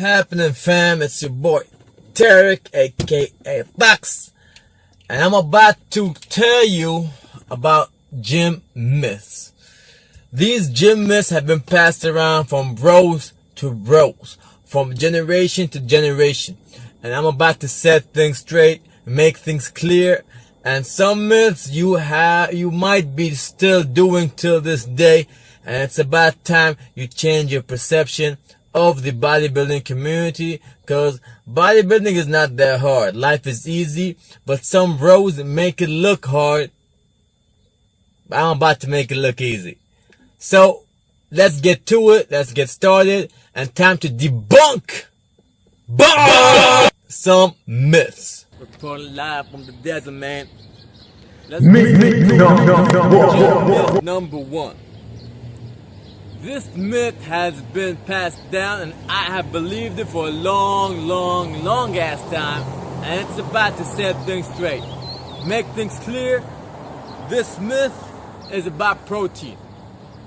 happening, fam? It's your boy Tarek, aka Fox, and I'm about to tell you about gym myths. These gym myths have been passed around from bros to bros, from generation to generation, and I'm about to set things straight, make things clear. And some myths you might be still doing till this day, and it's about time you change your perception of the bodybuilding community, because bodybuilding is not that hard. Life is easy, but some bros make it look hard. I'm about to make it look easy. So let's get to it. Let's get started, and time to debunk some myths. Reporting live from the desert, man. Let's myth number one. This myth has been passed down, and I have believed it for a long ass time, and it's about to set things straight. Make things clear. This myth is about protein.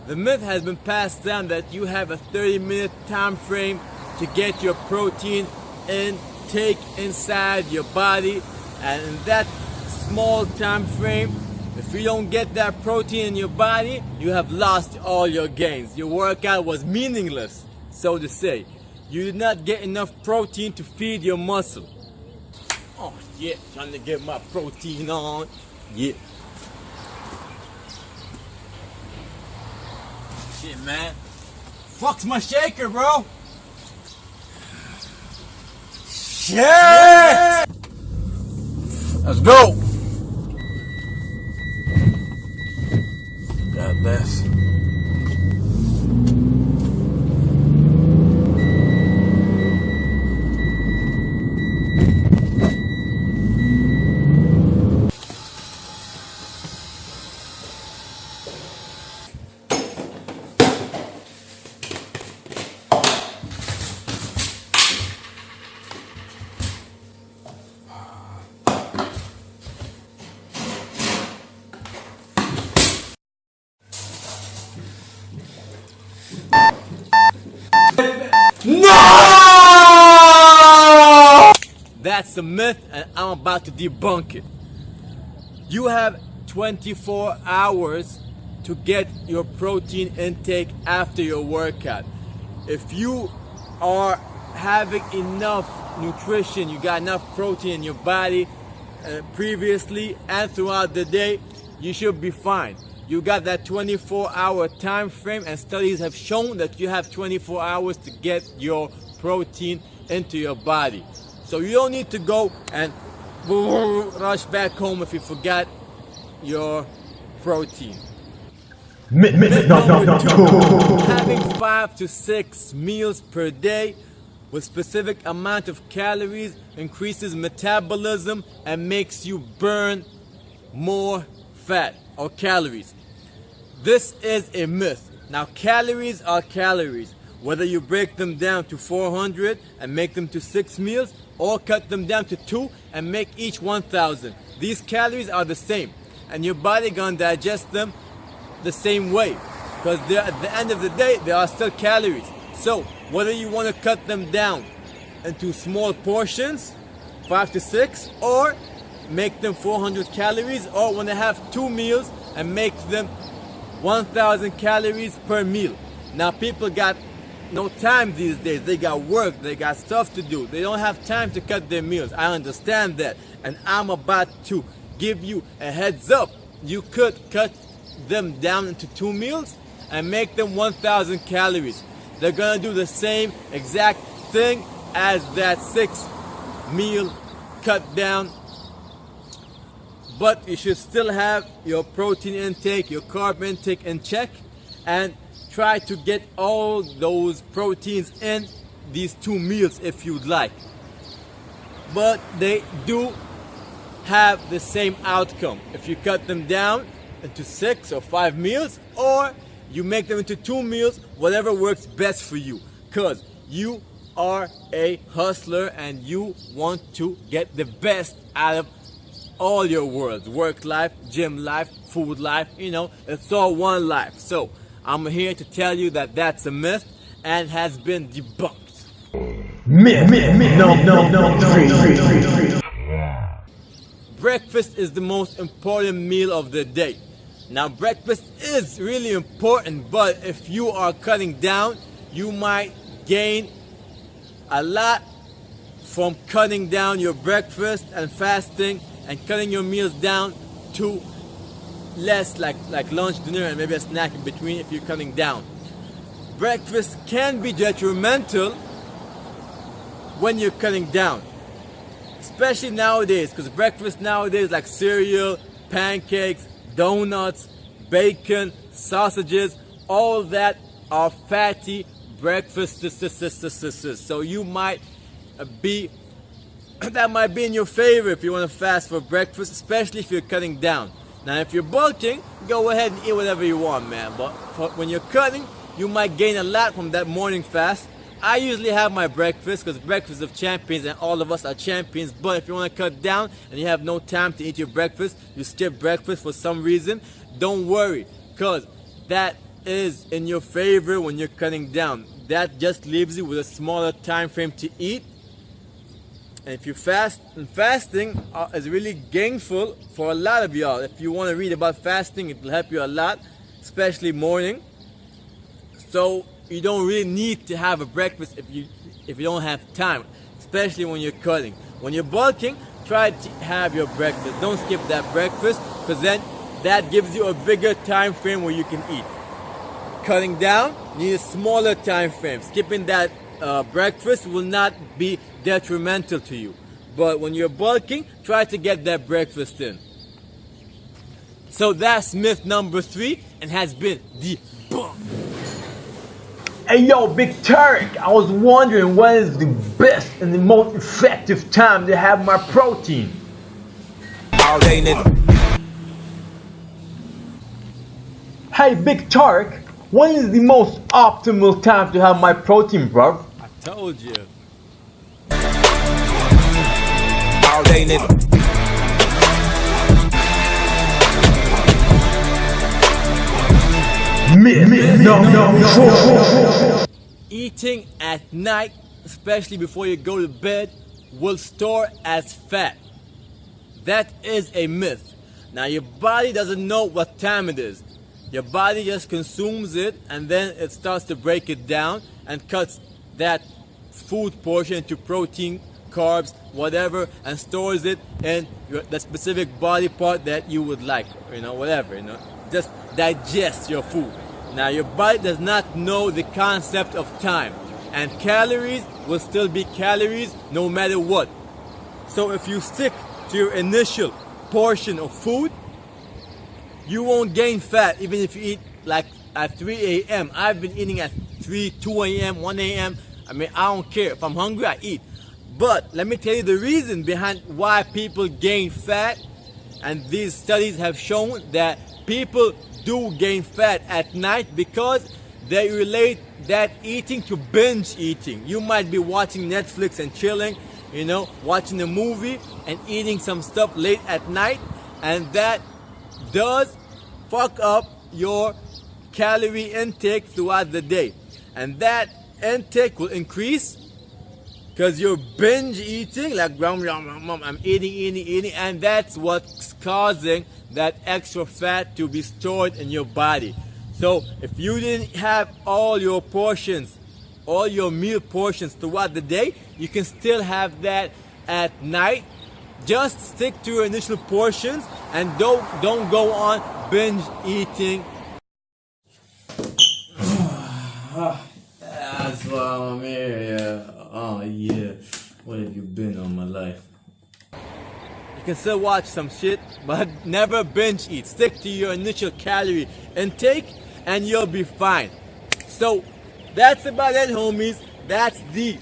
The myth has been passed down that you have a 30-minute time frame to get your protein intake inside your body, and in that small time frame, if you don't get that protein in your body, you have lost all your gains. Your workout was meaningless, so to say. You did not get enough protein to feed your muscle. Oh yeah, trying to get my protein on. Yeah. Shit, man. Fuck's my shaker, bro. Shit! Let's go. God bless. No! That's a myth, and I'm about to debunk it. You have 24 hours to get your protein intake after your workout. If you are having enough nutrition, you got enough protein in your body previously and throughout the day, you should be fine. You got that 24-hour time frame, and studies have shown that you have 24 hours to get your protein into your body. So you don't need to go and rush back home if you forgot your protein. Having 5 to 6 meals per day with specific amount of calories increases metabolism and makes you burn more fat or calories. This is a myth. Now, calories are calories. Whether you break them down to 400 and make them to 6 meals, or cut them down to 2 and make each 1,000. These calories are the same, and your body gonna digest them the same way, because at the end of the day, they are still calories. So, whether you want to cut them down into small portions, 5 to 6, or make them 400 calories, or want to have 2 meals and make them 1,000 calories per meal. Now, people got no time these days. They got work, they got stuff to do. They don't have time to cut their meals. I understand that, and I'm about to give you a heads up. You could cut them down into 2 meals and make them 1,000 calories. They're gonna do the same exact thing as that 6 meal cut down, but you should still have your protein intake, your carb intake in check, and try to get all those proteins in these 2 meals if you'd like. But they do have the same outcome if you cut them down into 6 or 5 meals, or you make them into 2 meals, whatever works best for you, because you are a hustler and you want to get the best out of all your worlds. Work life, gym life, food life, you know, it's all one life. So I'm here to tell you that that's a myth and has been debunked. No. Breakfast is the most important meal of the day. Now, breakfast is really important, but if you are cutting down, you might gain a lot from cutting down your breakfast and fasting and cutting your meals down to less, like lunch, dinner, and maybe a snack in between if you're cutting down. Breakfast can be detrimental when you're cutting down, especially nowadays, because breakfast nowadays like cereal, pancakes, donuts, bacon, sausages, all that are fatty breakfast. So you might be, that might be in your favor if you want to fast for breakfast, especially if you're cutting down. Now if you're bulking, go ahead and eat whatever you want, man, but when you're cutting, you might gain a lot from that morning fast. I usually have my breakfast because breakfast of champions and all of us are champions. But if you want to cut down and you have no time to eat your breakfast, you skip breakfast for some reason, don't worry, because that is in your favor when you're cutting down. That just leaves you with a smaller time frame to eat. And if you fast, and fasting is really gainful for a lot of y'all. If you want to read about fasting, it will help you a lot, especially morning. So you don't really need to have a breakfast if you don't have time, especially when you're cutting. When you're bulking, try to have your breakfast. Don't skip that breakfast, because then that gives you a bigger time frame where you can eat. Cutting down, you need a smaller time frame. Skipping that breakfast will not be detrimental to you. But when you're bulking, try to get that breakfast in. So that's myth number 3 and has been debunked. Hey yo, Big Turk, I was wondering when is the best and the most effective time to have my protein? All day, nigga. Hey Big Turk, when is the most optimal time to have my protein, bro? I told you. All day, nigga. No. Eating at night, especially before you go to bed, will store as fat. That is a myth. Now your body doesn't know what time it is. Your body just consumes it and then it starts to break it down and cuts that food portion into protein, carbs, whatever, and stores it in the specific body part that you would like, whatever, just digest your food. Now your body does not know the concept of time, and calories will still be calories no matter what. So if you stick to your initial portion of food, you won't gain fat even if you eat like at 3 a.m. I've been eating at 3, 2 a.m., 1 a.m. I mean, I don't care. If I'm hungry, I eat. But let me tell you the reason behind why people gain fat. And these studies have shown that people do gain fat at night because they relate that eating to binge eating. You might be watching Netflix and chilling, watching a movie and eating some stuff late at night, and that does fuck up your calorie intake throughout the day. And that intake will increase because you're binge eating, like I'm eating, and that's what's causing that extra fat to be stored in your body. So if you didn't have all your portions, all your meal portions throughout the day, you can still have that at night. Just stick to your initial portions and don't go on binge eating. That's why I'm here, yeah. Oh yeah, what have you been all my life? You can still watch some shit, but never binge eat. Stick to your initial calorie intake and you'll be fine. So that's about it, homies. That's the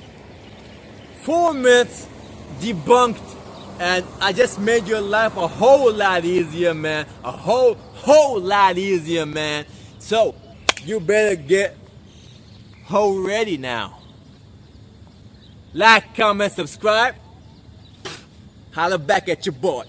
4 myths debunked. And I just made your life a whole lot easier, man. A whole lot easier, man. So you better get ready now. Like, comment, subscribe. Holla back at your boy.